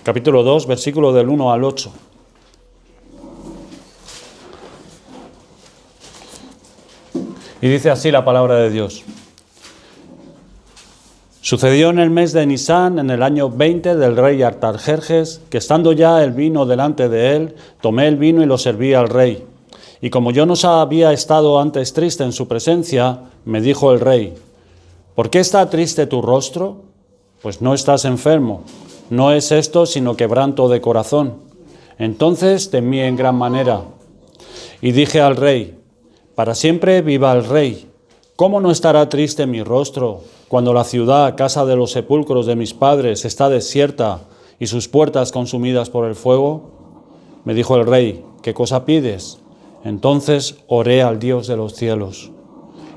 Capítulo 2, versículo del 1 al 8. Y dice así la palabra de Dios. Sucedió en el mes de Nisán, en el año 20 del rey Artajerjes, que estando ya el vino delante de él, tomé el vino y lo serví al rey. Y como yo no había estado antes triste en su presencia, me dijo el rey: ¿por qué está triste tu rostro? Pues no estás enfermo. No es esto sino quebranto de corazón. Entonces temí en gran manera. Y dije al rey: para siempre viva el rey. ¿Cómo no estará triste mi rostro cuando la ciudad, casa de los sepulcros de mis padres, está desierta y sus puertas consumidas por el fuego? Me dijo el rey: ¿qué cosa pides? Entonces oré al Dios de los cielos.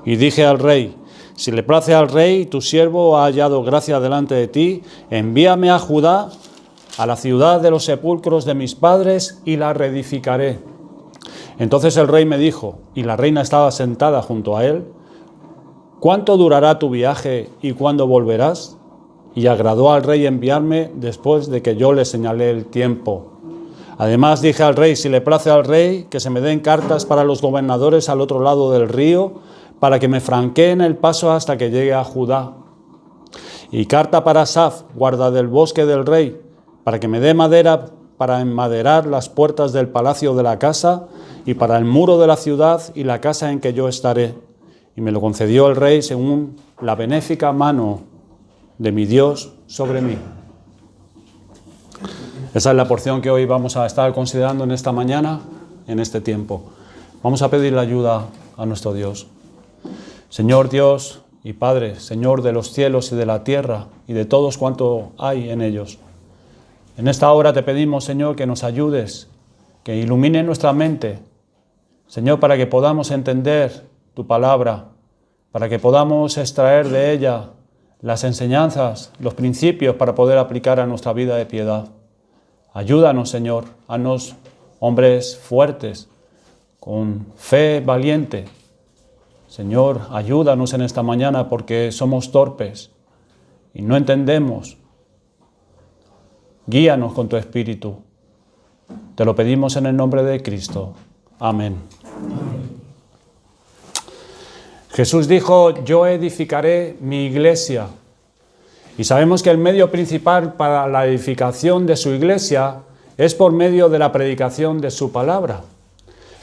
Y dije al rey: si le place al rey, tu siervo ha hallado gracia delante de ti, envíame a Judá, a la ciudad de los sepulcros de mis padres, y la reedificaré. Entonces el rey me dijo, y la reina estaba sentada junto a él: ¿cuánto durará tu viaje y cuándo volverás? Y agradó al rey enviarme después de que yo le señalé el tiempo. Además dije al rey: si le place al rey, que se me den cartas para los gobernadores al otro lado del río, para que me franqueen el paso hasta que llegue a Judá. Y carta para Asaf, guarda del bosque del rey, para que me dé madera para enmaderar las puertas del palacio de la casa, y para el muro de la ciudad y la casa en que yo estaré. Y me lo concedió el rey según la benéfica mano de mi Dios sobre mí. Esa es la porción que hoy vamos a estar considerando en esta mañana, en este tiempo. Vamos a pedir la ayuda a nuestro Dios. Señor Dios y Padre, Señor de los cielos y de la tierra y de todos cuanto hay en ellos. En esta hora te pedimos, Señor, que nos ayudes, que ilumine nuestra mente, Señor, para que podamos entender tu palabra, para que podamos extraer de ella las enseñanzas, los principios para poder aplicar a nuestra vida de piedad. Ayúdanos, Señor, haznos hombres fuertes, con fe valiente. Señor, ayúdanos en esta mañana porque somos torpes y no entendemos. Guíanos con tu Espíritu. Te lo pedimos en el nombre de Cristo. Amén. Jesús dijo: yo edificaré mi iglesia. Y sabemos que el medio principal para la edificación de su iglesia es por medio de la predicación de su palabra.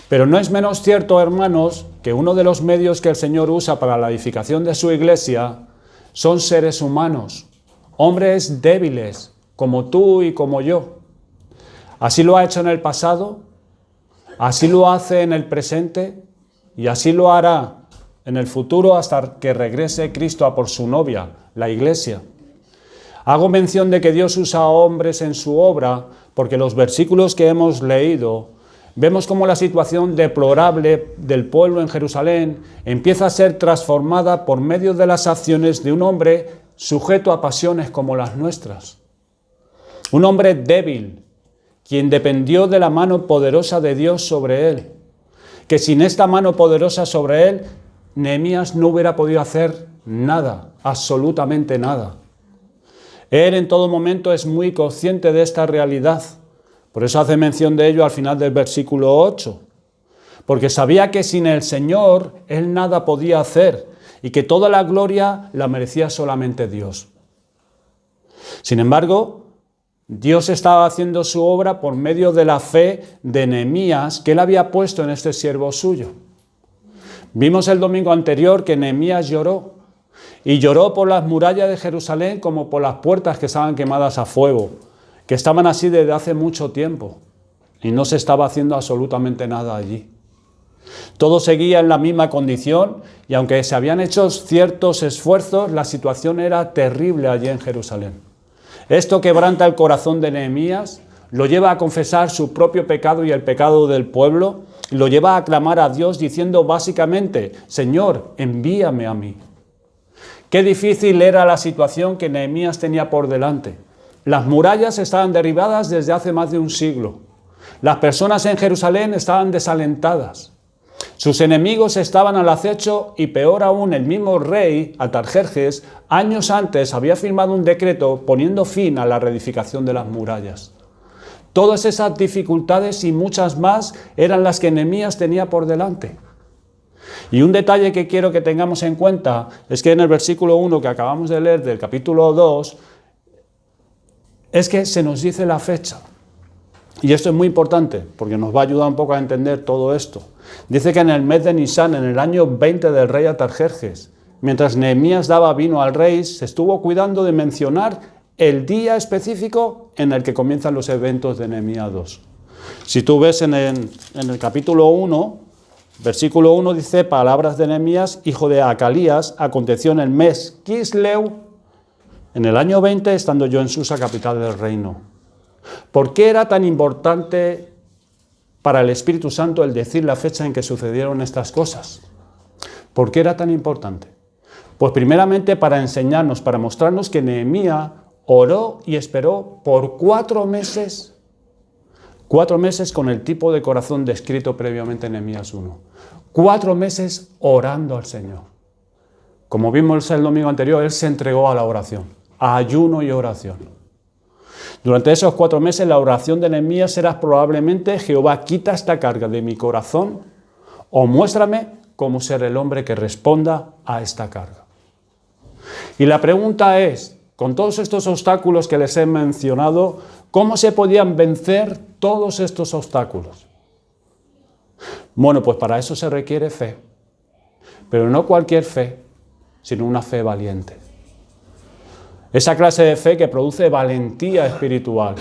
Pero no es menos cierto, hermanos, que uno de los medios que el Señor usa para la edificación de su iglesia son seres humanos, hombres débiles, como tú y como yo. Así lo ha hecho en el pasado, así lo hace en el presente y así lo hará en el futuro hasta que regrese Cristo a por su novia, la iglesia. Hago mención de que Dios usa a hombres en su obra porque los versículos que hemos leído vemos cómo la situación deplorable del pueblo en Jerusalén empieza a ser transformada por medio de las acciones de un hombre sujeto a pasiones como las nuestras. Un hombre débil, quien dependió de la mano poderosa de Dios sobre él, que sin esta mano poderosa sobre él, Nehemías no hubiera podido hacer nada, absolutamente nada. Él en todo momento es muy consciente de esta realidad. Por eso hace mención de ello al final del versículo 8. Porque sabía que sin el Señor él nada podía hacer y que toda la gloria la merecía solamente Dios. Sin embargo, Dios estaba haciendo su obra por medio de la fe de Nehemías que él había puesto en este siervo suyo. Vimos el domingo anterior que Nehemías lloró. Y lloró por las murallas de Jerusalén como por las puertas que estaban quemadas a fuego, que estaban así desde hace mucho tiempo y no se estaba haciendo absolutamente nada allí. Todo seguía en la misma condición y aunque se habían hecho ciertos esfuerzos, la situación era terrible allí en Jerusalén. Esto quebranta el corazón de Nehemías, lo lleva a confesar su propio pecado y el pecado del pueblo, y lo lleva a clamar a Dios diciendo básicamente: Señor, envíame a mí. Qué difícil era la situación que Nehemías tenía por delante. Las murallas estaban derribadas desde hace más de un siglo. Las personas en Jerusalén estaban desalentadas. Sus enemigos estaban al acecho y peor aún, el mismo rey, Artajerjes, años antes había firmado un decreto poniendo fin a la reedificación de las murallas. Todas esas dificultades y muchas más eran las que Nehemías tenía por delante. Y un detalle que quiero que tengamos en cuenta es que en el versículo 1 que acabamos de leer del capítulo 2, es que se nos dice la fecha. Y esto es muy importante porque nos va a ayudar un poco a entender todo esto. Dice que en el mes de Nisán, en el año 20 del rey Artajerjes, mientras Nehemías daba vino al rey, se estuvo cuidando de mencionar el día específico en el que comienzan los eventos de Nehemías 2. Si tú ves en el capítulo 1, versículo 1 dice, palabras de Nehemías, hijo de Acalías, aconteció en el mes Kisleu, en el año 20, estando yo en Susa, capital del reino. ¿Por qué era tan importante para el Espíritu Santo el decir la fecha en que sucedieron estas cosas? ¿Por qué era tan importante? Pues primeramente para enseñarnos, para mostrarnos que Nehemías oró y esperó por 4 meses. 4 meses con el tipo de corazón descrito previamente en Nehemías 1. 4 meses orando al Señor. Como vimos el domingo anterior, él se entregó a la oración, a ayuno y oración. Durante esos 4 meses la oración de Nehemías era probablemente: Jehová, quita esta carga de mi corazón, o muéstrame cómo ser el hombre que responda a esta carga. Y la pregunta es, con todos estos obstáculos que les he mencionado, ¿cómo se podían vencer todos estos obstáculos? Bueno, pues para eso se requiere fe, pero no cualquier fe, sino una fe valiente. Esa clase de fe que produce valentía espiritual.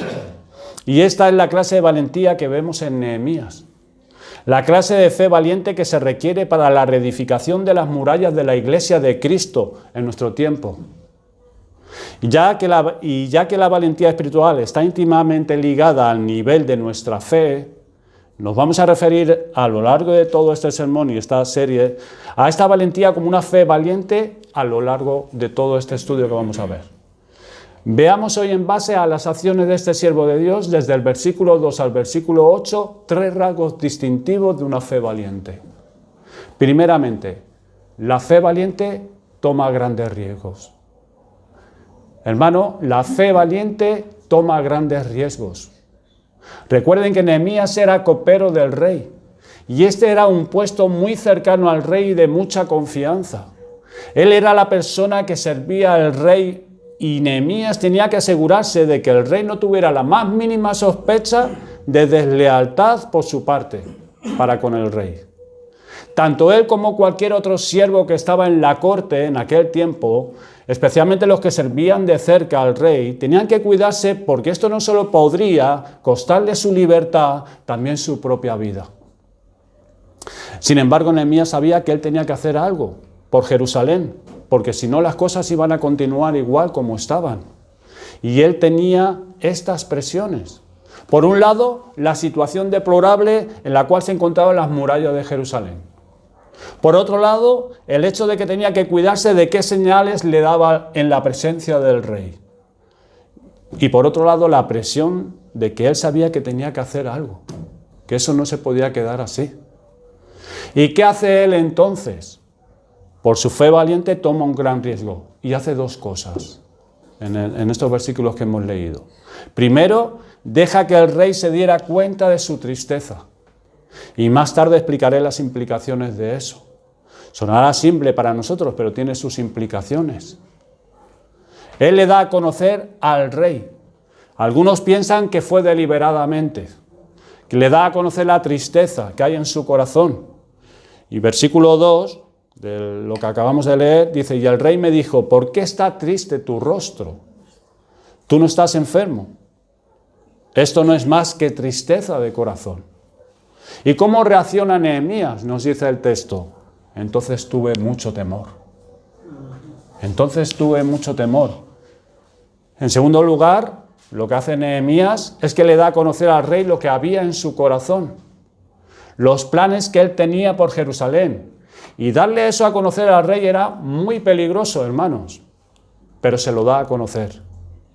Y esta es la clase de valentía que vemos en Nehemías. La clase de fe valiente que se requiere para la reedificación de las murallas de la iglesia de Cristo en nuestro tiempo. Y ya que la valentía espiritual está íntimamente ligada al nivel de nuestra fe, nos vamos a referir a lo largo de todo este sermón y esta serie a esta valentía como una fe valiente a lo largo de todo este estudio que vamos a ver. Veamos hoy, en base a las acciones de este siervo de Dios, desde el versículo 2 al versículo 8, 3 rasgos distintivos de una fe valiente. Primeramente, la fe valiente toma grandes riesgos. Hermano, la fe valiente toma grandes riesgos. Recuerden que Nehemías era copero del rey, y este era un puesto muy cercano al rey y de mucha confianza. Él era la persona que servía al rey, y Nehemías tenía que asegurarse de que el rey no tuviera la más mínima sospecha de deslealtad por su parte para con el rey. Tanto él como cualquier otro siervo que estaba en la corte en aquel tiempo, especialmente los que servían de cerca al rey, tenían que cuidarse porque esto no solo podría costarle su libertad, también su propia vida. Sin embargo, Nehemías sabía que él tenía que hacer algo por Jerusalén, porque si no las cosas iban a continuar igual como estaban. Y él tenía estas presiones. Por un lado, la situación deplorable en la cual se encontraban las murallas de Jerusalén. Por otro lado, el hecho de que tenía que cuidarse de qué señales le daba en la presencia del rey. Y por otro lado, la presión de que él sabía que tenía que hacer algo, que eso no se podía quedar así. ¿Y qué hace él entonces? Por su fe valiente toma un gran riesgo y hace 2 cosas en estos versículos que hemos leído. Primero, deja que el rey se diera cuenta de su tristeza. Y más tarde explicaré las implicaciones de eso. Sonará simple para nosotros, pero tiene sus implicaciones. Él le da a conocer al rey. Algunos piensan que fue deliberadamente, que le da a conocer la tristeza que hay en su corazón. Y versículo 2, de lo que acabamos de leer, dice: y el rey me dijo, ¿por qué está triste tu rostro? Tú no estás enfermo. Esto no es más que tristeza de corazón. ¿Y cómo reacciona Nehemías? Nos dice el texto: entonces tuve mucho temor. Entonces tuve mucho temor. En segundo lugar, lo que hace Nehemías es que le da a conocer al rey lo que había en su corazón, los planes que él tenía por Jerusalén. Y darle eso a conocer al rey era muy peligroso, hermanos, pero se lo da a conocer.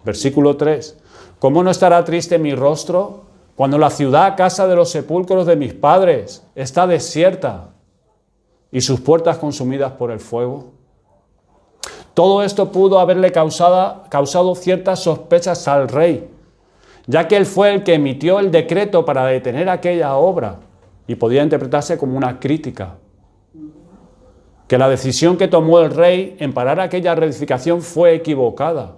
Versículo 3. ¿Cómo no estará triste mi rostro cuando la ciudad, casa de los sepulcros de mis padres, está desierta y sus puertas consumidas por el fuego? Todo esto pudo haberle causado ciertas sospechas al rey, ya que él fue el que emitió el decreto para detener aquella obra y podía interpretarse como una crítica. Que la decisión que tomó el rey en parar aquella reedificación fue equivocada.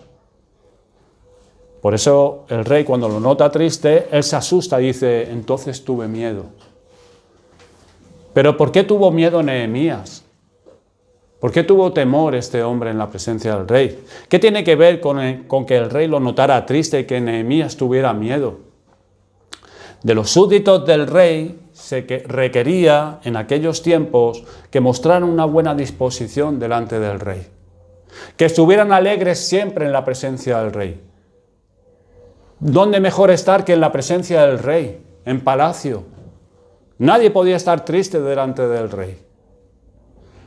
Por eso el rey, cuando lo nota triste, él se asusta y dice: entonces tuve miedo. Pero ¿por qué tuvo miedo Nehemías? ¿Por qué tuvo temor este hombre en la presencia del rey? ¿Qué tiene que ver con que el rey lo notara triste y que Nehemías tuviera miedo? De los súbditos del rey se requería en aquellos tiempos que mostraran una buena disposición delante del rey, que estuvieran alegres siempre en la presencia del rey. ¿Dónde mejor estar que en la presencia del rey? En palacio. Nadie podía estar triste delante del rey.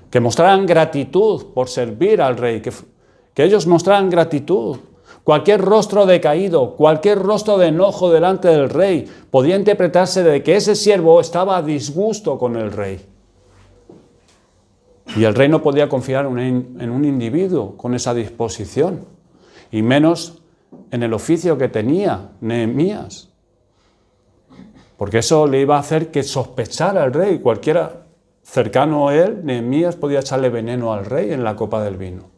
Que mostraran gratitud por servir al rey, que ellos mostraran gratitud. Cualquier rostro decaído, cualquier rostro de enojo delante del rey podía interpretarse de que ese siervo estaba a disgusto con el rey. Y el rey no podía confiar en un individuo con esa disposición, y menos en el oficio que tenía Nehemías, porque eso le iba a hacer que sospechara al rey. Cualquiera cercano a él, Nehemías, podía echarle veneno al rey en la copa del vino.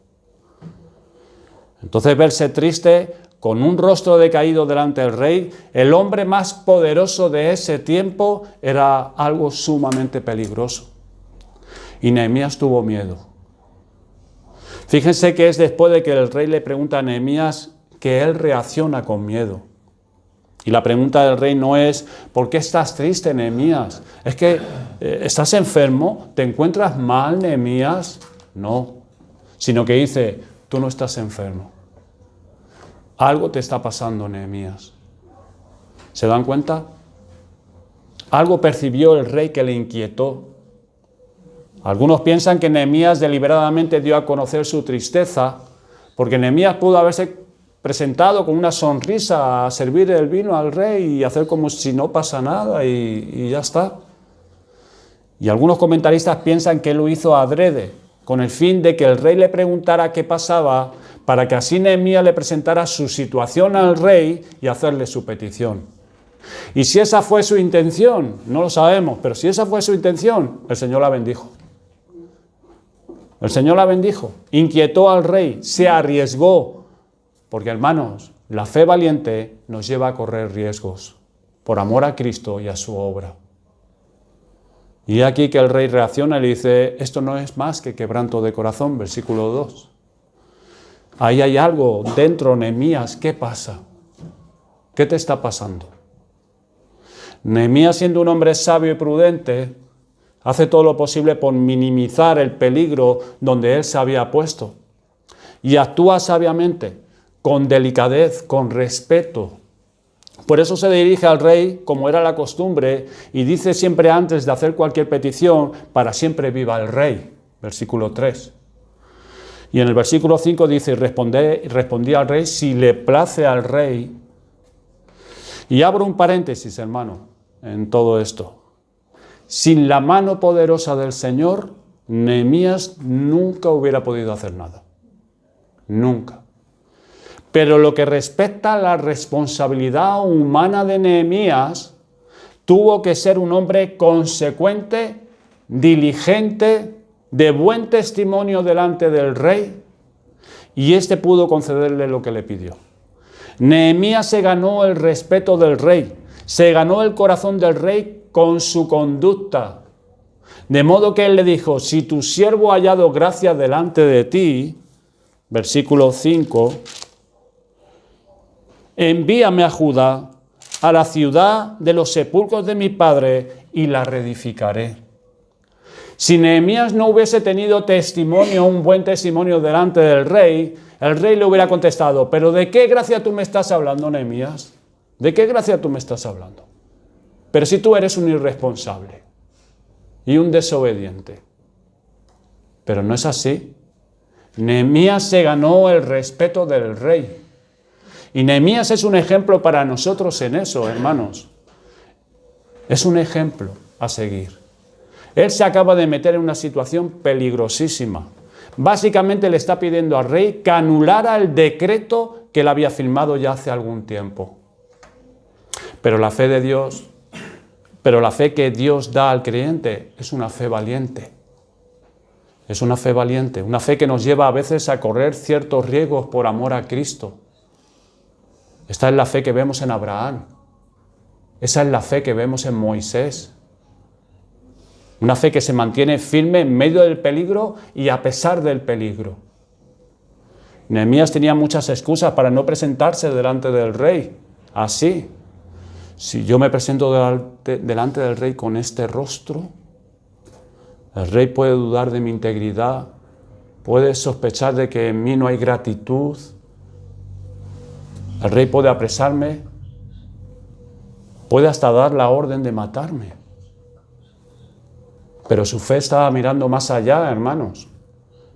Entonces, verse triste, con un rostro decaído delante del rey, el hombre más poderoso de ese tiempo, era algo sumamente peligroso. Y Nehemías tuvo miedo. Fíjense que es después de que el rey le pregunta a Nehemías que él reacciona con miedo. Y la pregunta del rey no es: ¿por qué estás triste, Nehemías? ¿Es que estás enfermo? ¿Te encuentras mal, Nehemías? No, sino que dice: tú no estás enfermo. Algo te está pasando, Nehemías. ¿Se dan cuenta? Algo percibió el rey que le inquietó. Algunos piensan que Nehemías deliberadamente dio a conocer su tristeza, porque Nehemías pudo haberse presentado con una sonrisa a servir el vino al rey y hacer como si no pasa nada y ya está. Y algunos comentaristas piensan que él lo hizo adrede, con el fin de que el rey le preguntara qué pasaba, para que así Nehemías le presentara su situación al rey y hacerle su petición. Y si esa fue su intención, no lo sabemos, pero si esa fue su intención, el Señor la bendijo. El Señor la bendijo, inquietó al rey, se arriesgó, porque, hermanos, la fe valiente nos lleva a correr riesgos por amor a Cristo y a su obra. Y aquí que el rey reacciona y le dice: esto no es más que quebranto de corazón, versículo 2. Ahí hay algo dentro, Nehemías, ¿qué pasa? ¿Qué te está pasando? Nehemías, siendo un hombre sabio y prudente, hace todo lo posible por minimizar el peligro donde él se había puesto. Y actúa sabiamente, con delicadez, con respeto. Por eso se dirige al rey, como era la costumbre, y dice siempre antes de hacer cualquier petición: para siempre viva el rey. Versículo 3. Y en el versículo 5 dice: y respondí al rey, si le place al rey. Y abro un paréntesis, hermano, en todo esto. Sin la mano poderosa del Señor, Nehemías nunca hubiera podido hacer nada. Nunca. Pero lo que respecta a la responsabilidad humana de Nehemías, tuvo que ser un hombre consecuente, diligente, de buen testimonio delante del rey, y éste pudo concederle lo que le pidió. Nehemías se ganó el respeto del rey, se ganó el corazón del rey con su conducta, de modo que él le dijo: si tu siervo ha hallado gracia delante de ti, versículo 5, envíame a Judá, a la ciudad de los sepulcros de mi padre, y la reedificaré. Si Nehemías no hubiese tenido testimonio, un buen testimonio delante del rey, el rey le hubiera contestado: ¿pero de qué gracia tú me estás hablando, Nehemías? ¿De qué gracia tú me estás hablando? Pero si tú eres un irresponsable y un desobediente. Pero no es así. Nehemías se ganó el respeto del rey. Y Nehemías es un ejemplo para nosotros en eso, hermanos. Es un ejemplo a seguir. Él se acaba de meter en una situación peligrosísima. Básicamente le está pidiendo al rey que anulara el decreto que él había firmado ya hace algún tiempo. Pero la fe de Dios, pero la fe que Dios da al creyente es una fe valiente. Es una fe valiente, una fe que nos lleva a veces a correr ciertos riesgos por amor a Cristo. Esta es la fe que vemos en Abraham. Esa es la fe que vemos en Moisés. Una fe que se mantiene firme en medio del peligro y a pesar del peligro. Nehemías tenía muchas excusas para no presentarse delante del rey. Así, si yo me presento delante del rey con este rostro, el rey puede dudar de mi integridad, puede sospechar de que en mí no hay gratitud. El rey puede apresarme, puede hasta dar la orden de matarme. Pero su fe estaba mirando más allá, hermanos,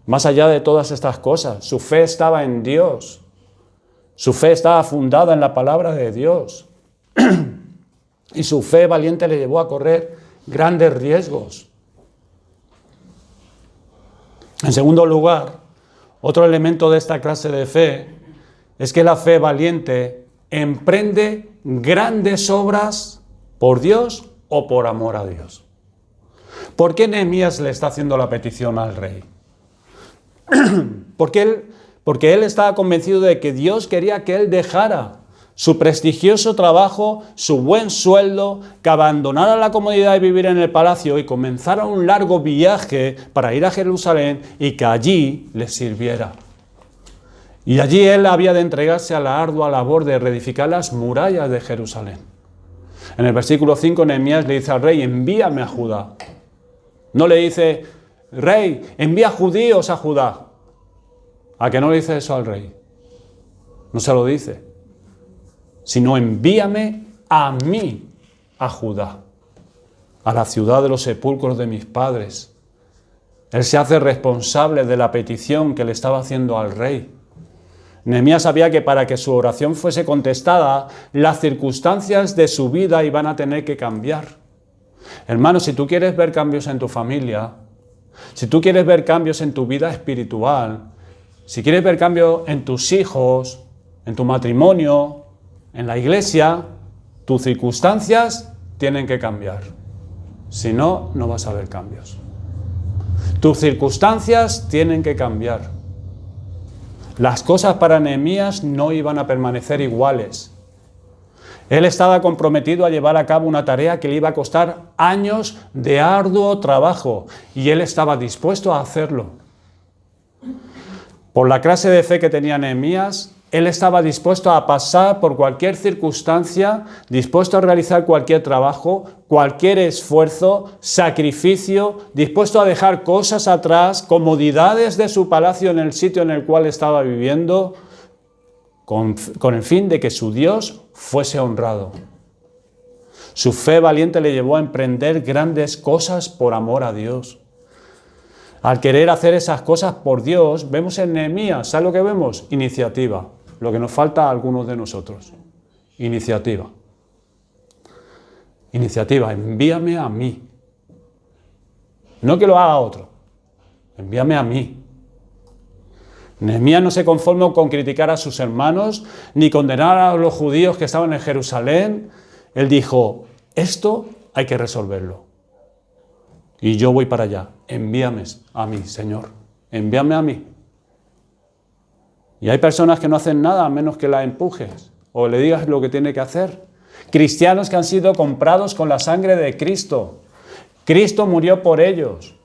más allá de todas estas cosas. Su fe estaba en Dios. Su fe estaba fundada en la palabra de Dios. Y su fe valiente le llevó a correr grandes riesgos. En segundo lugar, otro elemento de esta clase de fe es que la fe valiente emprende grandes obras por Dios o por amor a Dios. ¿Por qué Nehemías le está haciendo la petición al rey? Porque él estaba convencido de que Dios quería que él dejara su prestigioso trabajo, su buen sueldo, que abandonara la comodidad de vivir en el palacio y comenzara un largo viaje para ir a Jerusalén y que allí le sirviera. Y allí él había de entregarse a la ardua labor de reedificar las murallas de Jerusalén. En el versículo 5, Nehemías le dice al rey: envíame a Judá. No le dice: rey, envía judíos a Judá. ¿A que no le dice eso al rey? No se lo dice. Sino envíame a mí, a Judá, a la ciudad de los sepulcros de mis padres. Él se hace responsable de la petición que le estaba haciendo al rey. Nehemías sabía que para que su oración fuese contestada, las circunstancias de su vida iban a tener que cambiar. Hermano, si tú quieres ver cambios en tu familia, si tú quieres ver cambios en tu vida espiritual, si quieres ver cambios en tus hijos, en tu matrimonio, en la iglesia, tus circunstancias tienen que cambiar. Si no, no vas a ver cambios. Tus circunstancias tienen que cambiar. Las cosas para Nehemías no iban a permanecer iguales. Él estaba comprometido a llevar a cabo una tarea que le iba a costar años de arduo trabajo y él estaba dispuesto a hacerlo. Por la clase de fe que tenía Nehemías, él estaba dispuesto a pasar por cualquier circunstancia, dispuesto a realizar cualquier trabajo, cualquier esfuerzo, sacrificio, dispuesto a dejar cosas atrás, comodidades de su palacio en el sitio en el cual estaba viviendo, con el fin de que su Dios fuese honrado. Su fe valiente le llevó a emprender grandes cosas por amor a Dios. Al querer hacer esas cosas por Dios, vemos en Nehemías, ¿sabe lo que vemos? Iniciativa. Lo que nos falta a algunos de nosotros. Iniciativa. Iniciativa, envíame a mí. No que lo haga otro. Envíame a mí. Nehemías no se conformó con criticar a sus hermanos, ni condenar a los judíos que estaban en Jerusalén. Él dijo: esto hay que resolverlo. Y yo voy para allá. Envíame a mí, Señor. Envíame a mí. Y hay personas que no hacen nada a menos que la empujes o le digas lo que tiene que hacer. Cristianos que han sido comprados con la sangre de Cristo. Cristo murió por ellos.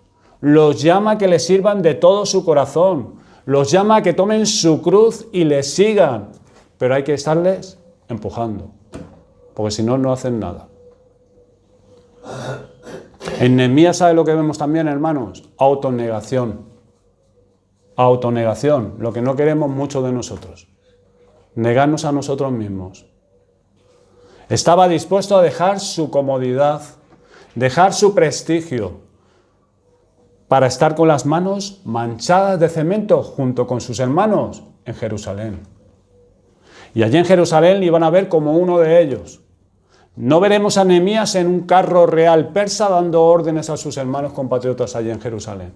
Los llama a que le sirvan de todo su corazón. Los llama a que tomen su cruz y le sigan. Pero hay que estarles empujando, porque si no, no hacen nada. En Nehemías, ¿sabe lo que vemos también, hermanos? Autonegación. Autonegación, lo que no queremos mucho de nosotros. Negarnos a nosotros mismos. Estaba dispuesto a dejar su comodidad, dejar su prestigio, para estar con las manos manchadas de cemento junto con sus hermanos en Jerusalén. Y allí en Jerusalén le iban a ver como uno de ellos. No veremos a Nehemías en un carro real persa dando órdenes a sus hermanos compatriotas allí en Jerusalén.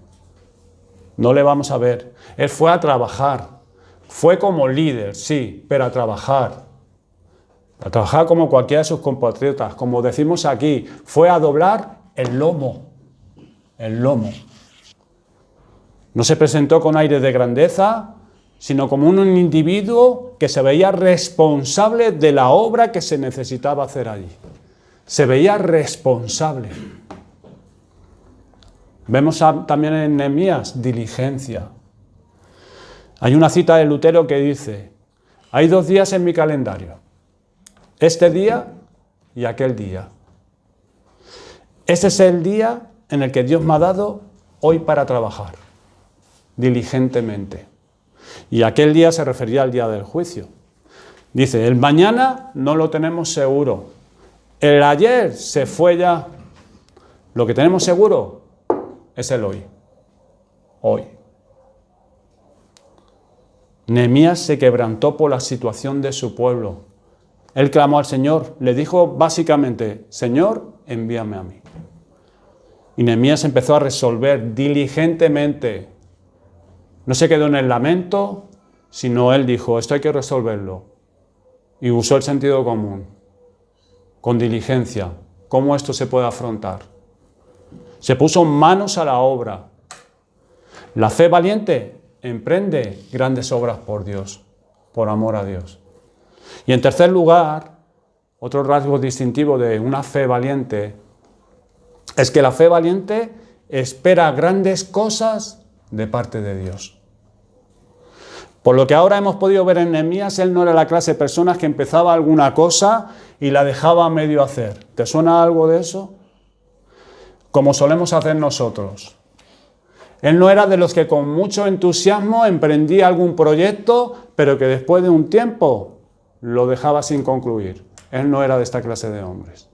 No le vamos a ver. Él fue a trabajar. Fue como líder, sí, pero a trabajar. A trabajar como cualquiera de sus compatriotas. Como decimos aquí, fue a doblar el lomo. El lomo. No se presentó con aire de grandeza, sino como un individuo que se veía responsable de la obra que se necesitaba hacer allí. Se veía responsable. Vemos también en Nehemías diligencia. Hay una cita de Lutero que dice: hay 2 días en mi calendario, este día y aquel día. Ese es el día en el que Dios me ha dado hoy para trabajar, diligentemente. Y aquel día se refería al día del juicio. Dice, el mañana no lo tenemos seguro. El ayer se fue ya. Lo que tenemos seguro es el hoy. Hoy. Nehemías se quebrantó por la situación de su pueblo. Él clamó al Señor. Le dijo básicamente, Señor, envíame a mí. Y Nehemías empezó a resolver diligentemente. No se quedó en el lamento, sino él dijo, esto hay que resolverlo. Y usó el sentido común, con diligencia, cómo esto se puede afrontar. Se puso manos a la obra. La fe valiente emprende grandes obras por Dios, por amor a Dios. Y en tercer lugar, otro rasgo distintivo de una fe valiente es que la fe valiente espera grandes cosas de parte de Dios. Por lo que ahora hemos podido ver en Nehemías, él no era la clase de personas que empezaba alguna cosa y la dejaba a medio hacer. ¿Te suena algo de eso? Como solemos hacer nosotros. Él no era de los que con mucho entusiasmo emprendía algún proyecto, pero que después de un tiempo lo dejaba sin concluir. Él no era de esta clase de hombres.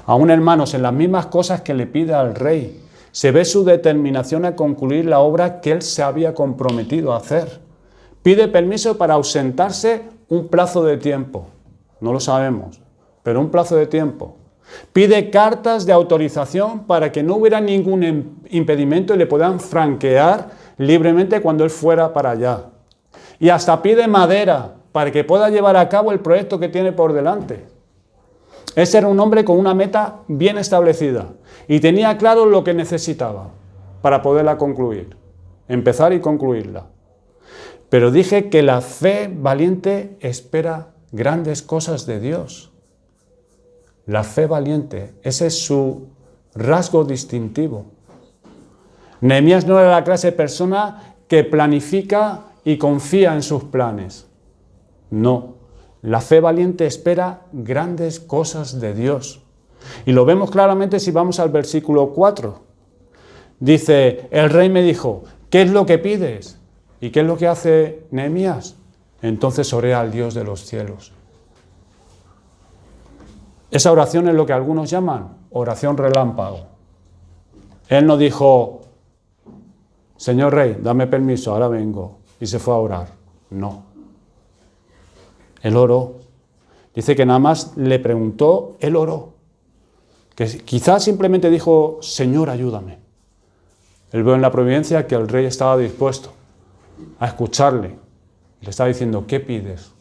Aún, hermanos, en las mismas cosas que le pide al rey, se ve su determinación a concluir la obra que él se había comprometido a hacer. Pide permiso para ausentarse un plazo de tiempo. No lo sabemos, pero un plazo de tiempo. Pide cartas de autorización para que no hubiera ningún impedimento y le puedan franquear libremente cuando él fuera para allá. Y hasta pide madera para que pueda llevar a cabo el proyecto que tiene por delante. Ese era un hombre con una meta bien establecida y tenía claro lo que necesitaba para poderla concluir, empezar y concluirla. Pero dije que la fe valiente espera grandes cosas de Dios. La fe valiente, ese es su rasgo distintivo. Nehemías no era la clase de persona que planifica y confía en sus planes. No, la fe valiente espera grandes cosas de Dios. Y lo vemos claramente si vamos al versículo 4. Dice, el rey me dijo, ¿qué es lo que pides? ¿Y qué es lo que hace Nehemías? Entonces oré al Dios de los cielos. Esa oración es lo que algunos llaman oración relámpago. Él no dijo, Señor rey, dame permiso, ahora vengo, y se fue a orar. No. Él oró. Dice que nada más le preguntó, él oró. Que quizás simplemente dijo, Señor, ayúdame. Él vio en la providencia que el rey estaba dispuesto a escucharle. Le estaba diciendo, ¿qué pides?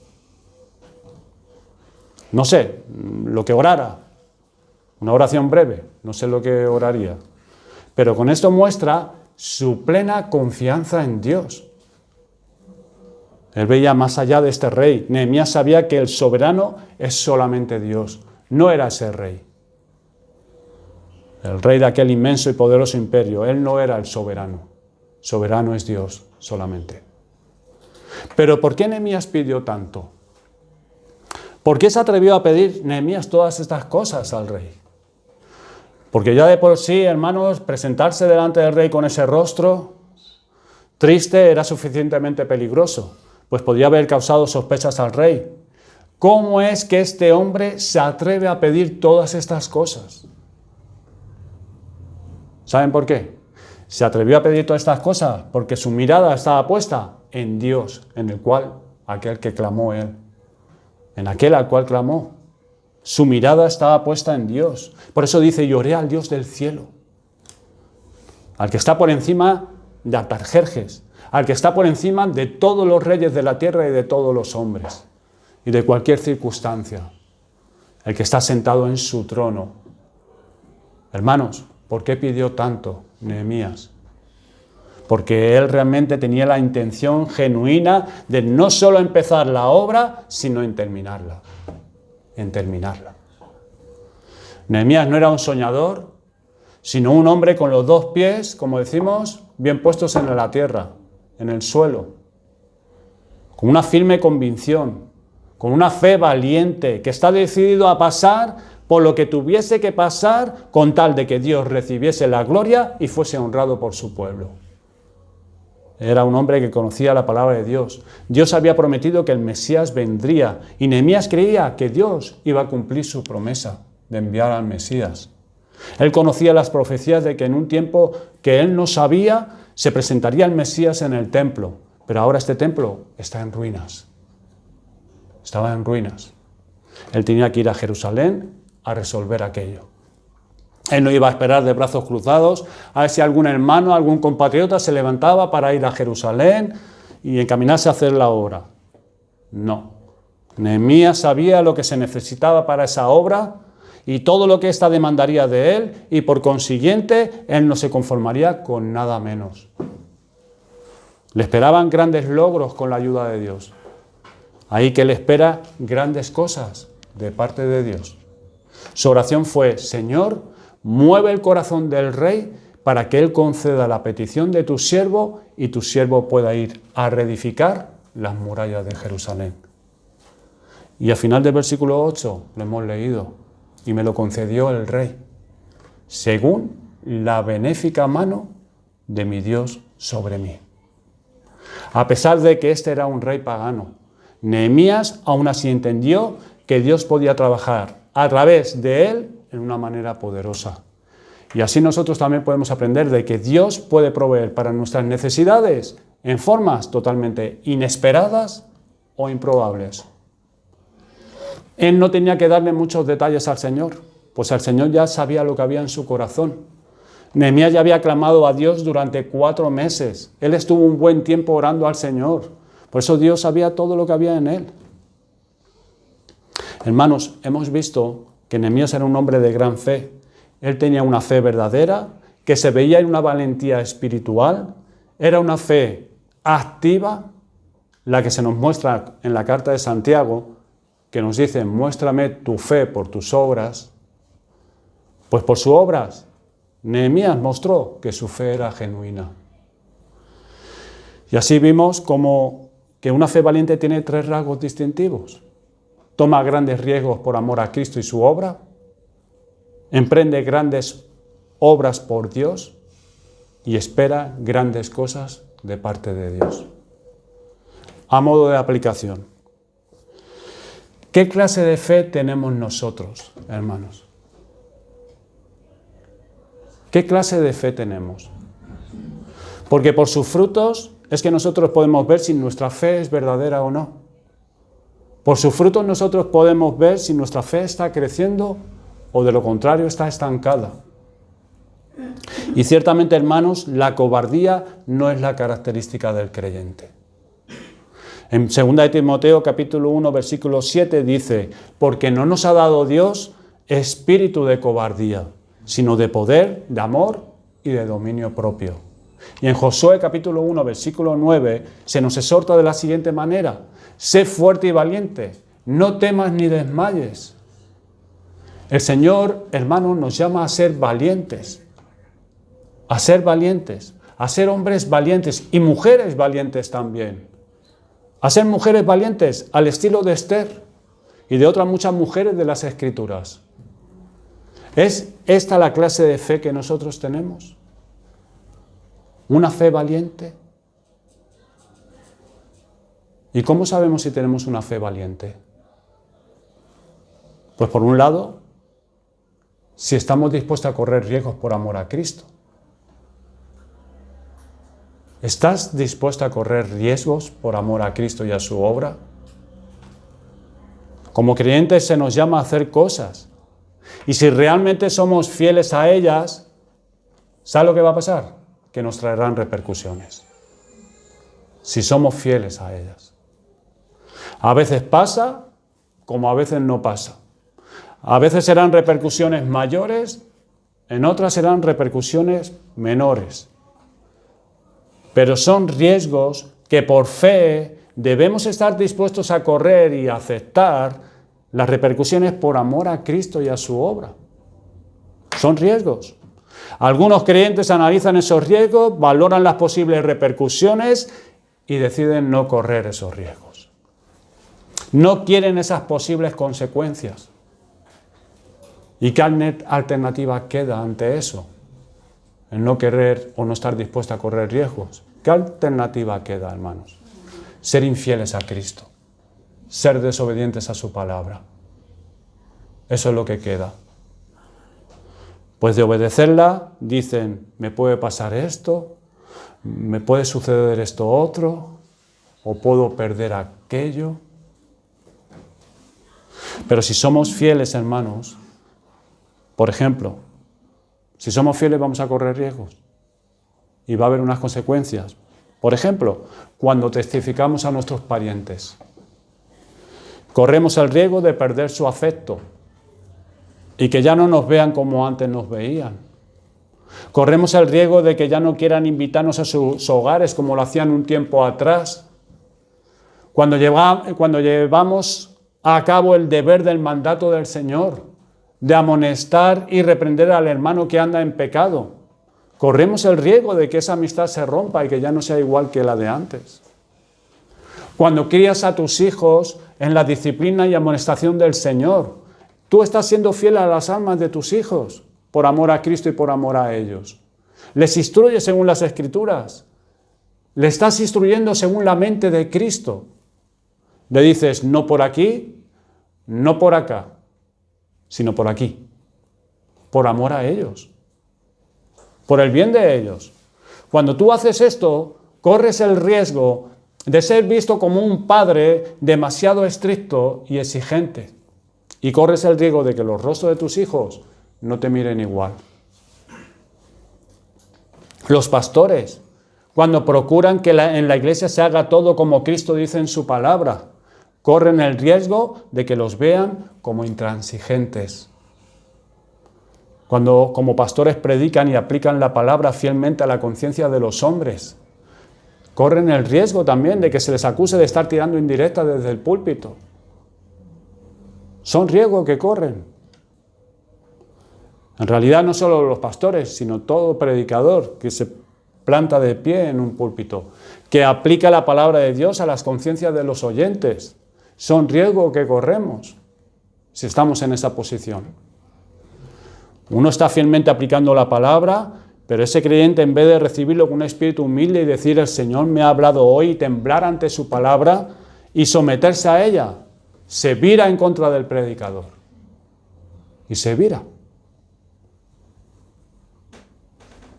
No sé, lo que orara. Una oración breve, no sé lo que oraría. Pero con esto muestra su plena confianza en Dios. Él veía más allá de este rey. Nehemías sabía que el soberano es solamente Dios, no era ese rey. El rey de aquel inmenso y poderoso imperio, él no era el soberano. Soberano es Dios solamente. Pero ¿por qué Nehemías pidió tanto? ¿Por qué se atrevió a pedir Nehemías todas estas cosas al rey? Porque ya de por sí, hermanos, presentarse delante del rey con ese rostro triste era suficientemente peligroso, pues podía haber causado sospechas al rey. ¿Cómo es que este hombre se atreve a pedir todas estas cosas? ¿Saben por qué? Se atrevió a pedir todas estas cosas porque su mirada estaba puesta en Dios, en el cual, aquel que clamó él, en aquel al cual clamó. Su mirada estaba puesta en Dios. Por eso dice, lloré al Dios del cielo. Al que está por encima de Artajerjes, al que está por encima de todos los reyes de la tierra y de todos los hombres, y de cualquier circunstancia, el que está sentado en su trono. Hermanos, ¿por qué pidió tanto Nehemías? Porque él realmente tenía la intención genuina de no solo empezar la obra, sino en terminarla. Nehemías no era un soñador, sino un hombre con los dos pies, como decimos, bien puestos en la tierra, en el suelo, con una firme convicción, con una fe valiente, que está decidido a pasar por lo que tuviese que pasar con tal de que Dios recibiese la gloria y fuese honrado por su pueblo. Era un hombre que conocía la palabra de Dios. Dios había prometido que el Mesías vendría y Nehemías creía que Dios iba a cumplir su promesa de enviar al Mesías. Él conocía las profecías de que en un tiempo que él no sabía se presentaría el Mesías en el templo, pero ahora este templo está en ruinas. Estaba en ruinas. Él tenía que ir a Jerusalén a resolver aquello. Él no iba a esperar de brazos cruzados a ver si algún hermano, algún compatriota se levantaba para ir a Jerusalén y encaminarse a hacer la obra. No. Nehemías sabía lo que se necesitaba para esa obra y todo lo que ésta demandaría de él, y por consiguiente, él no se conformaría con nada menos. Le esperaban grandes logros con la ayuda de Dios. Ahí que le espera grandes cosas de parte de Dios. Su oración fue, Señor, mueve el corazón del rey para que él conceda la petición de tu siervo y tu siervo pueda ir a reedificar las murallas de Jerusalén. Y al final del versículo 8 lo hemos leído. Y me lo concedió el rey, según la benéfica mano de mi Dios sobre mí. A pesar de que este era un rey pagano, Nehemías aún así entendió que Dios podía trabajar a través de él en una manera poderosa. Y así nosotros también podemos aprender de que Dios puede proveer para nuestras necesidades en formas totalmente inesperadas o improbables. Él no tenía que darle muchos detalles al Señor, pues el Señor ya sabía lo que había en su corazón. Nehemías ya había clamado a Dios durante 4 meses. Él estuvo un buen tiempo orando al Señor. Por eso Dios sabía todo lo que había en él. Hermanos, hemos visto que Nehemías era un hombre de gran fe. Él tenía una fe verdadera, que se veía en una valentía espiritual. Era una fe activa, la que se nos muestra en la carta de Santiago, que nos dice, muéstrame tu fe por tus obras. Pues por sus obras, Nehemías mostró que su fe era genuina. Y así vimos como que una fe valiente tiene 3 rasgos distintivos. Toma grandes riesgos por amor a Cristo y su obra, emprende grandes obras por Dios y espera grandes cosas de parte de Dios. A modo de aplicación, ¿qué clase de fe tenemos nosotros, hermanos? ¿Qué clase de fe tenemos? Porque por sus frutos es que nosotros podemos ver si nuestra fe es verdadera o no. Por sus frutos nosotros podemos ver si nuestra fe está creciendo o de lo contrario está estancada. Y ciertamente, hermanos, la cobardía no es la característica del creyente. En 2 de Timoteo capítulo 1 versículo 7 dice, porque no nos ha dado Dios espíritu de cobardía, sino de poder, de amor y de dominio propio. Y en Josué capítulo 1 versículo 9 se nos exhorta de la siguiente manera, sé fuerte y valiente, no temas ni desmayes. El Señor, hermanos, nos llama a ser valientes, a ser hombres valientes y mujeres valientes también. A ser mujeres valientes al estilo de Esther y de otras muchas mujeres de las Escrituras. ¿Es esta la clase de fe que nosotros tenemos? ¿Una fe valiente? ¿Y cómo sabemos si tenemos una fe valiente? Pues por un lado, si estamos dispuestos a correr riesgos por amor a Cristo. ¿Estás dispuesto a correr riesgos por amor a Cristo y a su obra? Como creyentes se nos llama a hacer cosas. Y si realmente somos fieles a ellas, ¿sabe lo que va a pasar? Que nos traerán repercusiones. Si somos fieles a ellas. A veces pasa, como a veces no pasa. A veces serán repercusiones mayores, en otras serán repercusiones menores. Pero son riesgos que por fe debemos estar dispuestos a correr y a aceptar las repercusiones por amor a Cristo y a su obra. Son riesgos. Algunos creyentes analizan esos riesgos, valoran las posibles repercusiones y deciden no correr esos riesgos. No quieren esas posibles consecuencias. ¿Y qué alternativa queda ante eso? El no querer o no estar dispuesto a correr riesgos. ¿Qué alternativa queda, hermanos? Ser infieles a Cristo. Ser desobedientes a su palabra. Eso es lo que queda. Pues de obedecerla, dicen, me puede pasar esto, me puede suceder esto otro, o puedo perder aquello. Pero si somos fieles, hermanos, por ejemplo, si somos fieles vamos a correr riesgos y va a haber unas consecuencias. Por ejemplo, cuando testificamos a nuestros parientes, corremos el riesgo de perder su afecto y que ya no nos vean como antes nos veían. Corremos el riesgo de que ya no quieran invitarnos a sus hogares como lo hacían un tiempo atrás. Cuando llevamos a cabo el deber del mandato del Señor, de amonestar y reprender al hermano que anda en pecado, corremos el riesgo de que esa amistad se rompa y que ya no sea igual que la de antes. Cuando crías a tus hijos en la disciplina y amonestación del Señor, tú estás siendo fiel a las almas de tus hijos, por amor a Cristo y por amor a ellos. Les instruyes según las Escrituras. Le estás instruyendo según la mente de Cristo. Le dices, no por aquí, no por acá, sino por aquí. Por amor a ellos. Por el bien de ellos. Cuando tú haces esto, corres el riesgo de ser visto como un padre demasiado estricto y exigente. Y corres el riesgo de que los rostros de tus hijos no te miren igual. Los pastores, cuando procuran que en la iglesia se haga todo como Cristo dice en su palabra, corren el riesgo de que los vean como intransigentes. Cuando como pastores predican y aplican la palabra fielmente a la conciencia de los hombres, corren el riesgo también de que se les acuse de estar tirando indirectas desde el púlpito. Son riesgos que corren. En realidad no solo los pastores, sino todo predicador que se planta de pie en un púlpito, que aplica la palabra de Dios a las conciencias de los oyentes. Son riesgos que corremos si estamos en esa posición. Uno está fielmente aplicando la palabra, pero ese creyente, en vez de recibirlo con un espíritu humilde y decir, el Señor me ha hablado hoy, y temblar ante su palabra y someterse a ella, se vira en contra del predicador. Y se vira.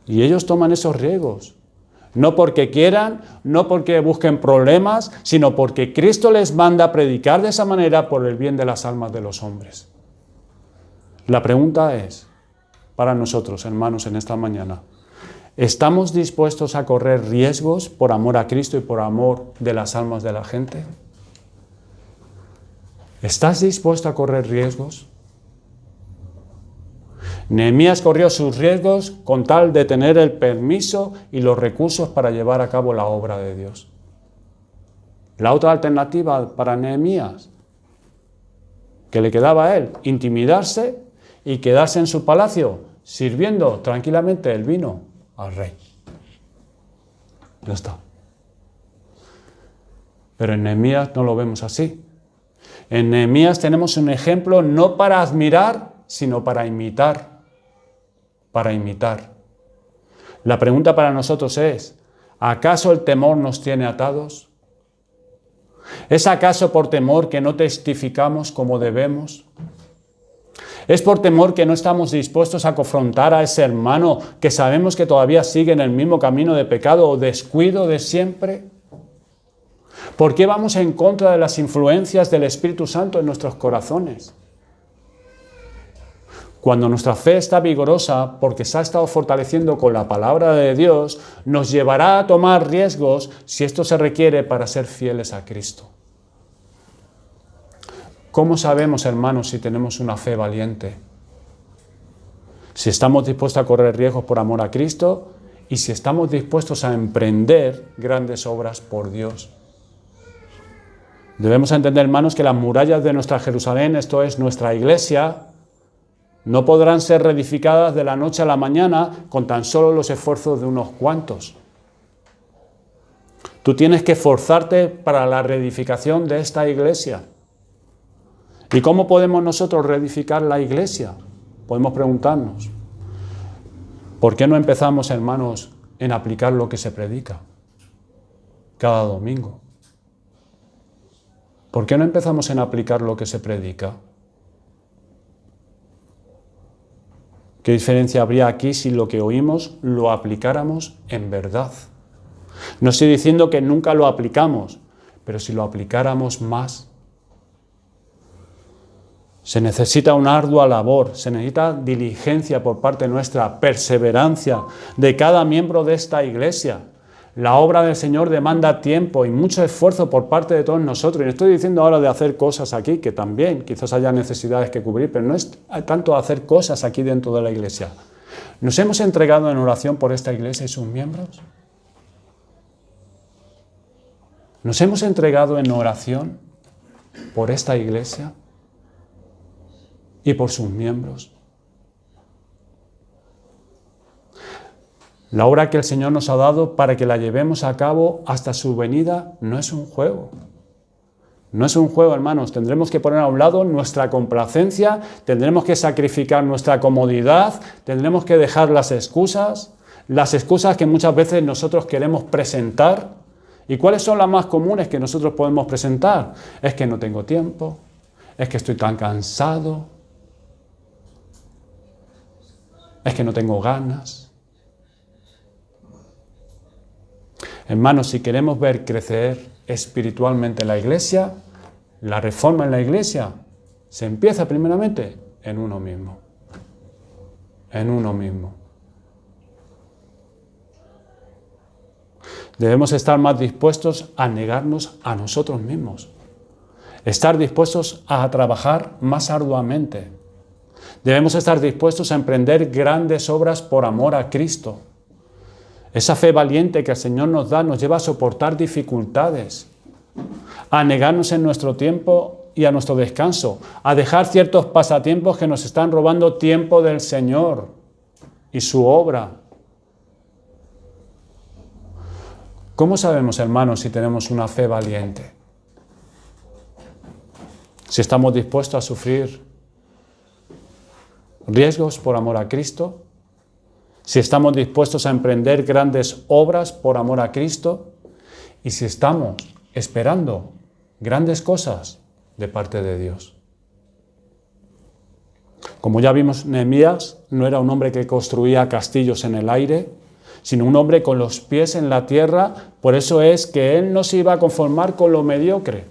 Y ellos toman esos riesgos. No porque quieran, no porque busquen problemas, sino porque Cristo les manda a predicar de esa manera por el bien de las almas de los hombres. La pregunta es, para nosotros, hermanos, en esta mañana, ¿estamos dispuestos a correr riesgos por amor a Cristo y por amor de las almas de la gente? ¿Estás dispuesto a correr riesgos? Nehemías corrió sus riesgos con tal de tener el permiso y los recursos para llevar a cabo la obra de Dios. La otra alternativa para Nehemías, que le quedaba a él, intimidarse y quedarse en su palacio sirviendo tranquilamente el vino al rey. Ya está. Pero en Nehemías no lo vemos así. En Nehemías tenemos un ejemplo no para admirar, sino para imitar. Para imitar. La pregunta para nosotros es, ¿acaso el temor nos tiene atados? ¿Es acaso por temor que no testificamos como debemos? ¿Es por temor que no estamos dispuestos a confrontar a ese hermano que sabemos que todavía sigue en el mismo camino de pecado o descuido de siempre? ¿Por qué vamos en contra de las influencias del Espíritu Santo en nuestros corazones? Cuando nuestra fe está vigorosa, porque se ha estado fortaleciendo con la palabra de Dios, nos llevará a tomar riesgos si esto se requiere para ser fieles a Cristo. ¿Cómo sabemos, hermanos, si tenemos una fe valiente? Si estamos dispuestos a correr riesgos por amor a Cristo y si estamos dispuestos a emprender grandes obras por Dios. Debemos entender, hermanos, que las murallas de nuestra Jerusalén, esto es nuestra iglesia, no podrán ser reedificadas de la noche a la mañana con tan solo los esfuerzos de unos cuantos. Tú tienes que esforzarte para la reedificación de esta iglesia. ¿Y cómo podemos nosotros reedificar la iglesia? Podemos preguntarnos, ¿por qué no empezamos, hermanos, en aplicar lo que se predica cada domingo? ¿Por qué no empezamos en aplicar lo que se predica? ¿Qué diferencia habría aquí si lo que oímos lo aplicáramos en verdad? No estoy diciendo que nunca lo aplicamos, pero si lo aplicáramos más. Se necesita una ardua labor, se necesita diligencia por parte nuestra, perseverancia de cada miembro de esta iglesia. La obra del Señor demanda tiempo y mucho esfuerzo por parte de todos nosotros. Y no estoy diciendo ahora de hacer cosas aquí, que también quizás haya necesidades que cubrir, pero no es tanto hacer cosas aquí dentro de la iglesia. ¿Nos hemos entregado en oración por esta iglesia y sus miembros? ¿Nos hemos entregado en oración por esta iglesia y por sus miembros? La obra que el Señor nos ha dado para que la llevemos a cabo hasta su venida no es un juego. No es un juego, hermanos. Tendremos que poner a un lado nuestra complacencia, tendremos que sacrificar nuestra comodidad, tendremos que dejar las excusas que muchas veces nosotros queremos presentar. ¿Y cuáles son las más comunes que nosotros podemos presentar? Es que no tengo tiempo, es que estoy tan cansado, es que no tengo ganas. Hermanos, si queremos ver crecer espiritualmente la iglesia, la reforma en la iglesia se empieza primeramente en uno mismo. En uno mismo. Debemos estar más dispuestos a negarnos a nosotros mismos. Estar dispuestos a trabajar más arduamente. Debemos estar dispuestos a emprender grandes obras por amor a Cristo. Esa fe valiente que el Señor nos da nos lleva a soportar dificultades, a negarnos en nuestro tiempo y a nuestro descanso, a dejar ciertos pasatiempos que nos están robando tiempo del Señor y su obra. ¿Cómo sabemos, hermanos, si tenemos una fe valiente? Si estamos dispuestos a sufrir riesgos por amor a Cristo, si estamos dispuestos a emprender grandes obras por amor a Cristo y si estamos esperando grandes cosas de parte de Dios. Como ya vimos, Nehemías no era un hombre que construía castillos en el aire, sino un hombre con los pies en la tierra. Por eso es que él no se iba a conformar con lo mediocre,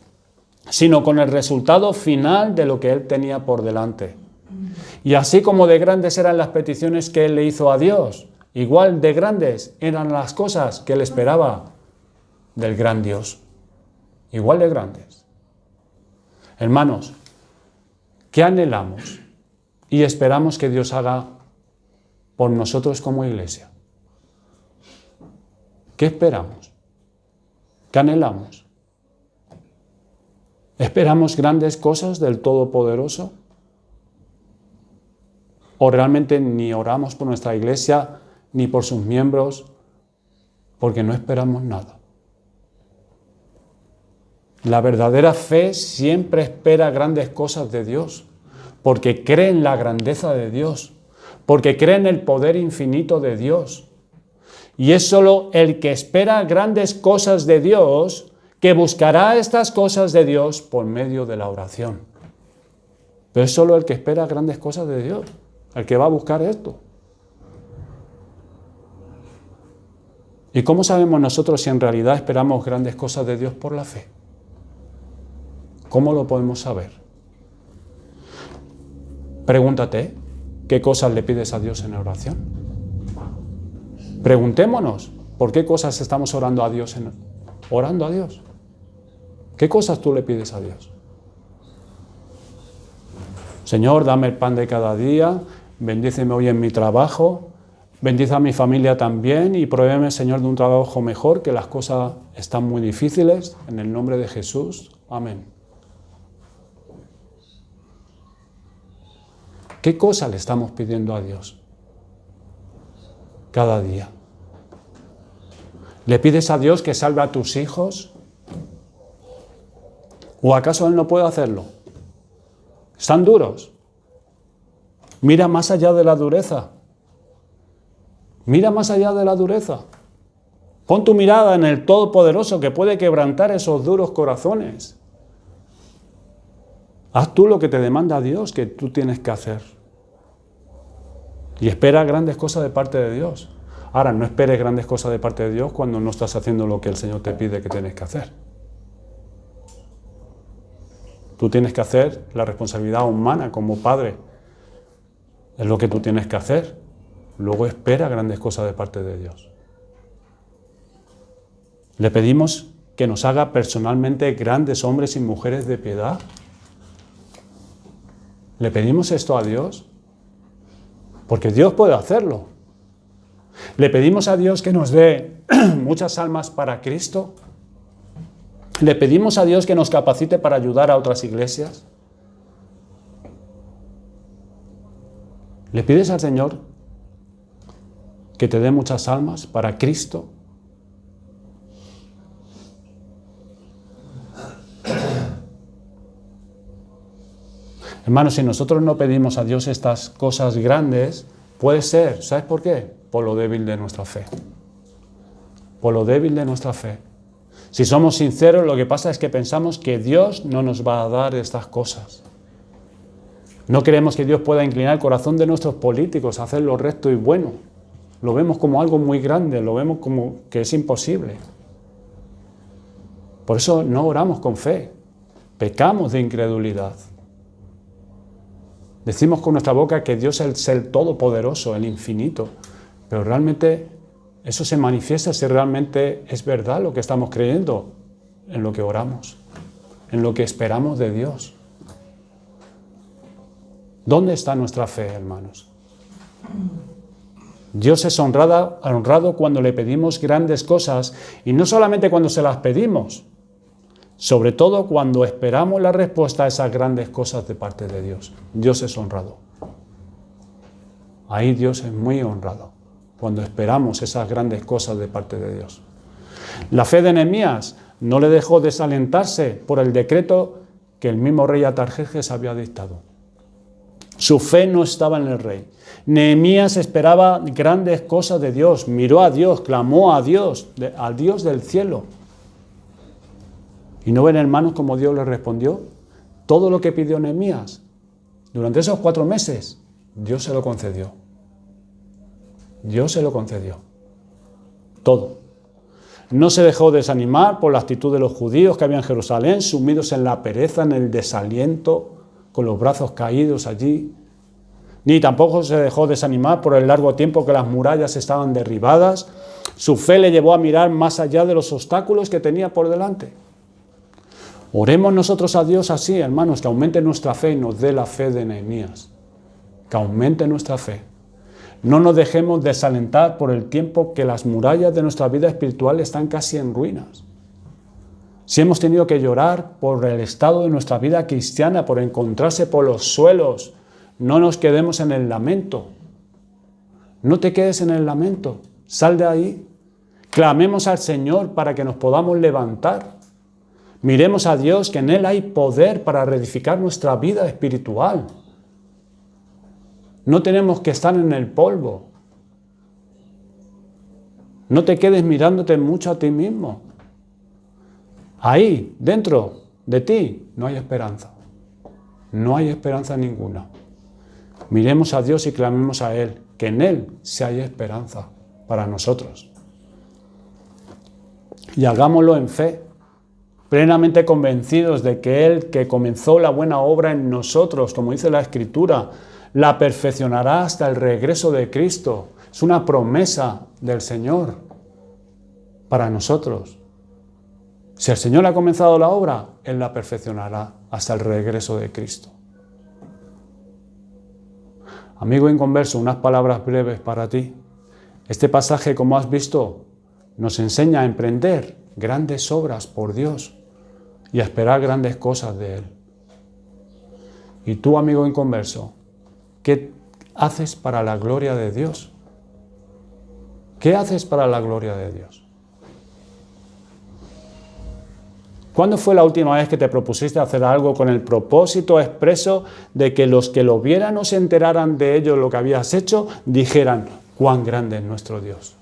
sino con el resultado final de lo que él tenía por delante. Y así como de grandes eran las peticiones que él le hizo a Dios, igual de grandes eran las cosas que él esperaba del gran Dios. Igual de grandes. Hermanos, ¿qué anhelamos y esperamos que Dios haga por nosotros como iglesia? ¿Qué esperamos? ¿Qué anhelamos? ¿Esperamos grandes cosas del Todopoderoso? ¿O realmente ni oramos por nuestra iglesia ni por sus miembros porque no esperamos nada? La verdadera fe siempre espera grandes cosas de Dios, porque cree en la grandeza de Dios, porque cree en el poder infinito de Dios. Y es solo el que espera grandes cosas de Dios que buscará estas cosas de Dios por medio de la oración. Pero es solo el que espera grandes cosas de Dios, el que va a buscar esto. ¿Y cómo sabemos nosotros si en realidad esperamos grandes cosas de Dios por la fe? ¿Cómo lo podemos saber? Pregúntate, ¿qué cosas le pides a Dios en oración? Preguntémonos, ¿por qué cosas estamos orando a Dios? Orando a Dios. ¿Qué cosas tú le pides a Dios? Señor, dame el pan de cada día, bendíceme hoy en mi trabajo, bendice a mi familia también y provéeme, Señor, de un trabajo mejor, que las cosas están muy difíciles, en el nombre de Jesús. Amén. ¿Qué cosa le estamos pidiendo a Dios cada día? ¿Le pides a Dios que salve a tus hijos? ¿O acaso Él no puede hacerlo? ¿Están duros? Mira más allá de la dureza. Mira más allá de la dureza. Pon tu mirada en el Todopoderoso que puede quebrantar esos duros corazones. Haz tú lo que te demanda Dios que tú tienes que hacer. Y espera grandes cosas de parte de Dios. Ahora, no esperes grandes cosas de parte de Dios cuando no estás haciendo lo que el Señor te pide que tienes que hacer. Tú tienes que hacer la responsabilidad humana como padre. Es lo que tú tienes que hacer. Luego espera grandes cosas de parte de Dios. Le pedimos que nos haga personalmente grandes hombres y mujeres de piedad. ¿Le pedimos esto a Dios? Porque Dios puede hacerlo. ¿Le pedimos a Dios que nos dé muchas almas para Cristo? ¿Le pedimos a Dios que nos capacite para ayudar a otras iglesias? ¿Le pides al Señor que te dé muchas almas para Cristo? Hermanos, si nosotros no pedimos a Dios estas cosas grandes, puede ser, ¿sabes por qué? Por lo débil de nuestra fe. Por lo débil de nuestra fe. Si somos sinceros, lo que pasa es que pensamos que Dios no nos va a dar estas cosas. No queremos que Dios pueda inclinar el corazón de nuestros políticos a hacer lo recto y bueno. Lo vemos como algo muy grande, lo vemos como que es imposible. Por eso no oramos con fe, pecamos de incredulidad. Decimos con nuestra boca que Dios es el Todopoderoso, el Infinito, pero realmente eso se manifiesta si realmente es verdad lo que estamos creyendo en lo que oramos, en lo que esperamos de Dios. ¿Dónde está nuestra fe, hermanos? Dios es honrado cuando le pedimos grandes cosas y no solamente cuando se las pedimos, sobre todo cuando esperamos la respuesta a esas grandes cosas de parte de Dios. Dios es honrado. Ahí Dios es muy honrado, cuando esperamos esas grandes cosas de parte de Dios. La fe de Nehemías no le dejó desalentarse por el decreto que el mismo rey Artajerjes había dictado. Su fe no estaba en el rey. Nehemías esperaba grandes cosas de Dios, miró a Dios, clamó a Dios, al Dios del cielo. ¿Y no ven, hermanos, cómo Dios le respondió? Todo lo que pidió Nehemías, durante esos 4 meses, Dios se lo concedió. Dios se lo concedió. Todo. No se dejó desanimar por la actitud de los judíos que había en Jerusalén, sumidos en la pereza, en el desaliento, con los brazos caídos allí. Ni tampoco se dejó desanimar por el largo tiempo que las murallas estaban derribadas. Su fe le llevó a mirar más allá de los obstáculos que tenía por delante. Oremos nosotros a Dios así, hermanos, que aumente nuestra fe y nos dé la fe de Nehemías. Que aumente nuestra fe. No nos dejemos desalentar por el tiempo que las murallas de nuestra vida espiritual están casi en ruinas. Si hemos tenido que llorar por el estado de nuestra vida cristiana, por encontrarse por los suelos, no nos quedemos en el lamento. No te quedes en el lamento. Sal de ahí. Clamemos al Señor para que nos podamos levantar. Miremos a Dios, que en Él hay poder para reedificar nuestra vida espiritual. No tenemos que estar en el polvo. No te quedes mirándote mucho a ti mismo. Ahí, dentro de ti, no hay esperanza. No hay esperanza ninguna. Miremos a Dios y clamemos a Él, que en Él sí hay esperanza para nosotros. Y hagámoslo en fe, plenamente convencidos de que Él, que comenzó la buena obra en nosotros, como dice la Escritura, la perfeccionará hasta el regreso de Cristo. Es una promesa del Señor para nosotros. Si el Señor ha comenzado la obra, Él la perfeccionará hasta el regreso de Cristo. Amigo inconverso, unas palabras breves para ti. Este pasaje, como has visto, nos enseña a emprender grandes obras por Dios y a esperar grandes cosas de Él. Y tú, amigo inconverso, ¿qué haces para la gloria de Dios? ¿Qué haces para la gloria de Dios? ¿Cuándo fue la última vez que te propusiste hacer algo con el propósito expreso de que los que lo vieran o se enteraran de ello, lo que habías hecho, dijeran, cuán grande es nuestro Dios?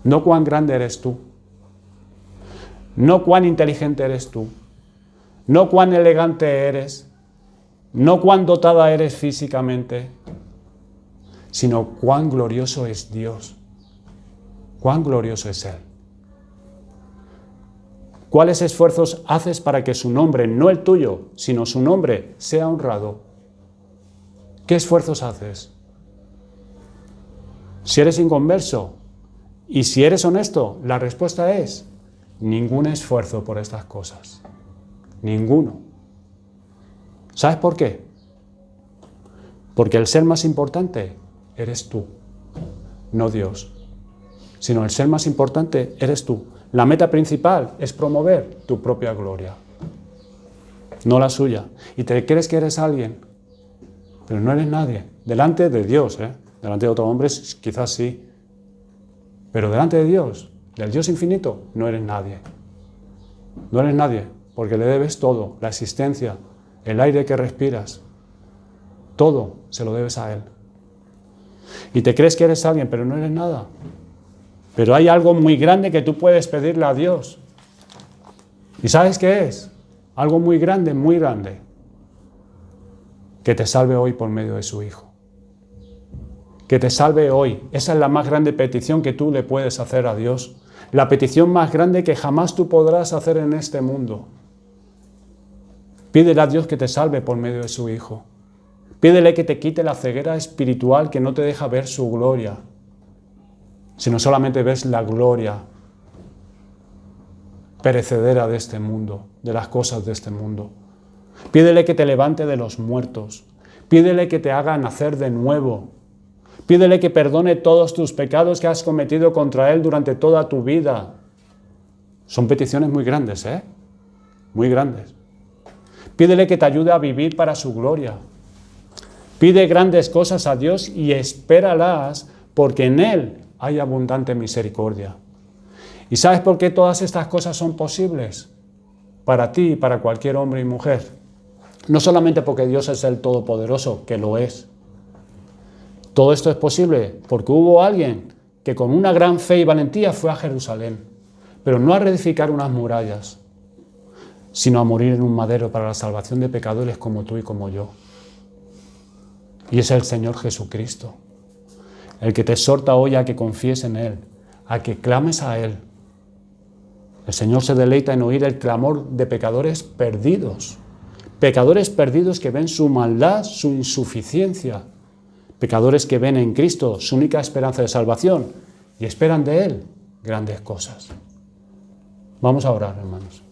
No cuán grande eres tú, no cuán inteligente eres tú, no cuán elegante eres, no cuán dotada eres físicamente, sino cuán glorioso es Dios, cuán glorioso es Él. ¿Cuáles esfuerzos haces para que su nombre, no el tuyo, sino su nombre, sea honrado? ¿Qué esfuerzos haces? Si eres inconverso y si eres honesto, la respuesta es ningún esfuerzo por estas cosas. Ninguno. ¿Sabes por qué? Porque el ser más importante eres tú, no Dios, sino el ser más importante eres tú. La meta principal es promover tu propia gloria, no la suya. Y te crees que eres alguien, pero no eres nadie. Delante de Dios, delante de otros hombres quizás sí, pero delante de Dios, del Dios infinito, no eres nadie. No eres nadie, porque le debes todo, la existencia, el aire que respiras, todo se lo debes a Él. Y te crees que eres alguien, pero no eres nada. Pero hay algo muy grande que tú puedes pedirle a Dios. ¿Y sabes qué es? Algo muy grande, muy grande. Que te salve hoy por medio de su Hijo. Que te salve hoy. Esa es la más grande petición que tú le puedes hacer a Dios. La petición más grande que jamás tú podrás hacer en este mundo. Pídele a Dios que te salve por medio de su Hijo. Pídele que te quite la ceguera espiritual que no te deja ver su gloria, sino solamente ves la gloria perecedera de este mundo, de las cosas de este mundo. Pídele que te levante de los muertos. Pídele que te haga nacer de nuevo. Pídele que perdone todos tus pecados que has cometido contra Él durante toda tu vida. Son peticiones muy grandes, muy grandes. Pídele que te ayude a vivir para su gloria. Pide grandes cosas a Dios y espéralas, porque en Él hay abundante misericordia. ¿Y sabes por qué todas estas cosas son posibles? Para ti y para cualquier hombre y mujer. No solamente porque Dios es el Todopoderoso, que lo es. Todo esto es posible porque hubo alguien que con una gran fe y valentía fue a Jerusalén, pero no a reedificar unas murallas, sino a morir en un madero para la salvación de pecadores como tú y como yo. Y es el Señor Jesucristo, el que te exhorta hoy a que confíes en Él, a que clames a Él. El Señor se deleita en oír el clamor de pecadores perdidos que ven su maldad, su insuficiencia, pecadores que ven en Cristo su única esperanza de salvación y esperan de Él grandes cosas. Vamos a orar, hermanos.